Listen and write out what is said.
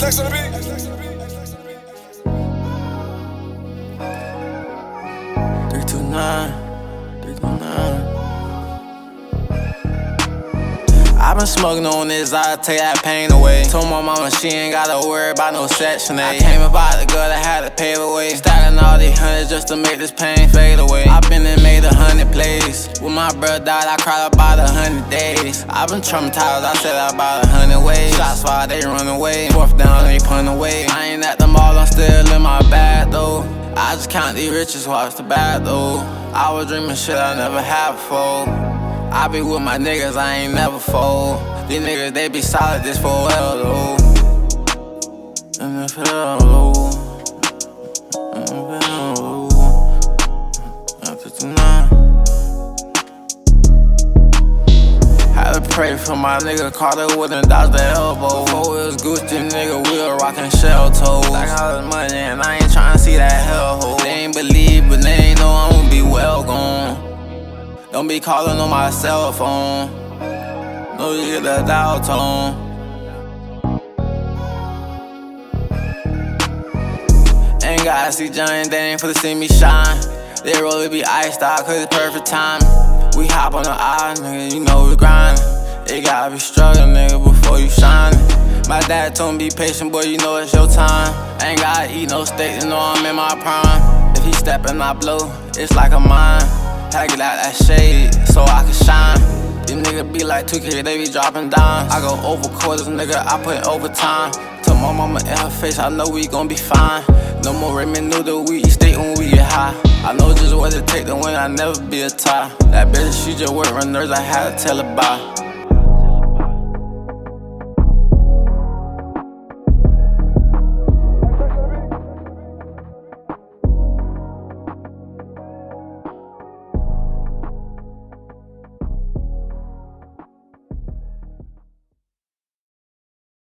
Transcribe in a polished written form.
Flex on the beat. 329, 329. I been smoking on this, I take that pain away. Told my mama she ain't gotta worry about no Section 8. I came about the girl that had to pave the way. Stacking all these hundreds just to make this pain fade away. I been and made 100 plays. When my brother died, I cried about 100 days. I been traumatized, I said about 100 ways. Shots fired, they run away. Fourth down, they punt away. I ain't at the mall, I'm still in my bag though. I just count these riches, watch the bad though. I was dreaming shit I never had before. I be with my niggas, I ain't never fold. These niggas, they be solid, this for well though. And if it low, after tonight, had to pray for my nigga Carter wouldn't dodge the elbow. Before it was Gucci, nigga, we were rockin' shell toes. I got all this money and I ain't tryna see that hellhole. They ain't believe, but they ain't know I'm gonna be well gone. Don't be calling on my cell phone. No, you get the dial tone. Ain't gotta see giant, they ain't for to see me shine. They really be iced out cause it's perfect time. We hop on the eye, nigga, you know we grind. You gotta be struggling, nigga, before you shine. My dad told me be patient, boy, you know it's your time. Ain't gotta eat no steak, you know I'm in my prime. If he step and I blow, it's like a mine. Had to get out that shade so I can shine. These niggas be like 2K, they be dropping dimes. I go over quarters, nigga, I put overtime. Tell my mama in her face, I know we gon' be fine. No more ramen noodle, we eat steak when we get high. I know just what it take to win, I never be a tie. That bitch, she just work on nerves, I had to tell her bye.